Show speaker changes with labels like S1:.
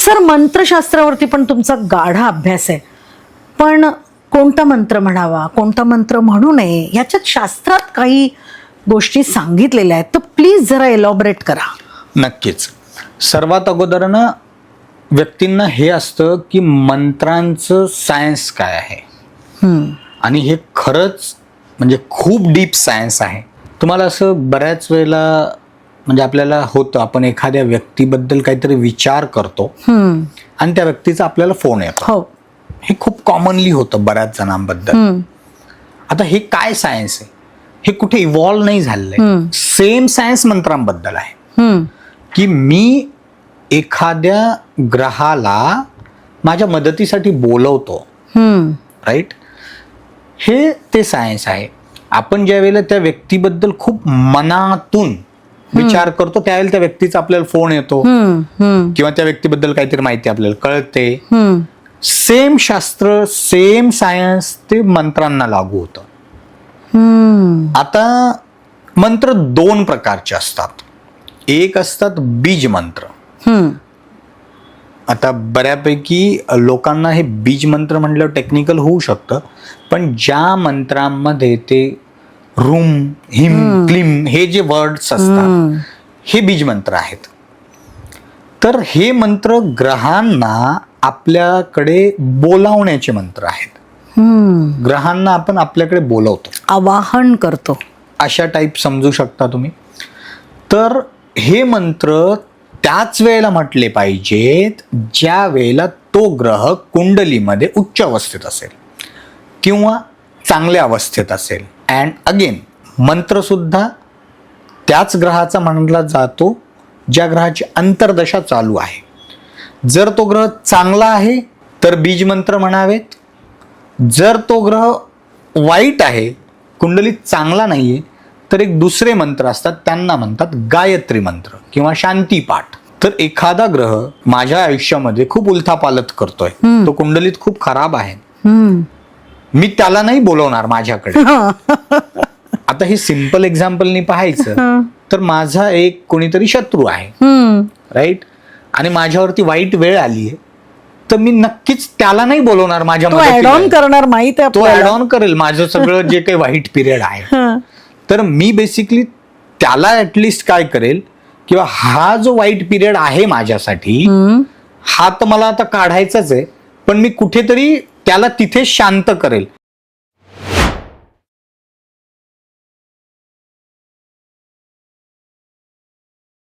S1: Sir, मंत्रशास्त्रावरती पण तुमचा गाढा अभ्यास आहे, पण कोणता मंत्र म्हणावा, कोणता मंत्र म्हणू नये, याच्यात शास्त्रात काही गोष्टी सांगितलेल्या आहेत, तर प्लीज जरा एलॉबरेट करा.
S2: नक्कीच. सर्वात अगोदर ना व्यक्तींना हे असतं की मंत्रांचं सायन्स काय आहे, आणि हे खरंच म्हणजे खूप डीप सायन्स आहे. तुम्हाला असं बऱ्याच वेळेला म्हणजे आपल्याला होतं, आपण एखाद्या व्यक्तीबद्दल काहीतरी विचार करतो आणि त्या व्यक्तीचा आपल्याला फोन येतो.
S1: हो,
S2: हे खूप कॉमनली होतं बऱ्याच जणांबद्दल. आता हे काय सायन्स आहे, हे कुठे इव्हॉल्व्ह नाही झालेलं. सेम सायन्स मंत्रांबद्दल आहे की मी एखाद्या ग्रहाला माझ्या मदतीसाठी बोलवतो, राईट. हे ते सायन्स आहे. आपण ज्या वेळेला त्या व्यक्तीबद्दल खूप मनातून विचार करतो त्यावेळेला त्या व्यक्तीचा आपल्याला फोन येतो किंवा त्या व्यक्तीबद्दल काहीतरी माहिती आपल्याला कळते. सेम शास्त्र, सेम सायन्स ते मंत्रांना लागू होतं. आता मंत्र दोन प्रकारचे असतात. एक असतात बीज मंत्र. आता बऱ्यापैकी लोकांना हे बीज मंत्र म्हटलं टेक्निकल होऊ शकतं, पण ज्या मंत्रांमध्ये ते रूम, हिम, क्लीम हे जे वर्ड्स असतात हे बीज मंत्र आहेत. तर हे मंत्र ग्रहांना आपल्याकडे बोलावण्याचे मंत्र आहेत. ग्रहांना आपण आपल्याकडे बोलवतो,
S1: आवाहन करतो,
S2: अशा टाईप समजू शकता तुम्ही. तर हे मंत्र त्याच वेळेला म्हटले पाहिजेत ज्या वेळेला तो ग्रह कुंडलीमध्ये उच्च अवस्थेत असेल किंवा चांगल्या अवस्थेत असेल. अँड अगेन मंत्र सुद्धा त्याच ग्रहाचा म्हणला जातो ज्या ग्रहाची अंतर्दशा चालू आहे. जर तो ग्रह चांगला आहे तर बीज मंत्र म्हणावेत. जर तो ग्रह वाईट आहे, कुंडलीत चांगला नाहीये, तर एक दुसरे मंत्र असतात, त्यांना म्हणतात गायत्री मंत्र किंवा शांती पाठ. तर एखादा ग्रह माझ्या आयुष्यामध्ये खूप उलथापालथ करतोय, तो कुंडलीत खूप खराब आहे, मी त्याला नाही बोलवणार माझ्याकडे. आता हे सिंपल एक्झाम्पलनी पाहायचं तर माझा एक कोणीतरी शत्रू आहे, राईट, आणि माझ्यावरती वाईट वेळ आली आहे, तर मी नक्कीच त्याला नाही बोलवणार माझ्या
S1: ऍड ऑन करणार. माहित आहे
S2: तो
S1: आपल्याला.
S2: ऍड ऑन करेल माझं सगळं जे काही वाईट पिरियड आहे. तर मी बेसिकली त्याला ऍटलिस्ट काय करेल, किंवा हा जो वाईट पिरियड आहे माझ्यासाठी, हा तर मला आता काढायचाच आहे, पण मी कुठेतरी त्याला तिथे शांत करेल.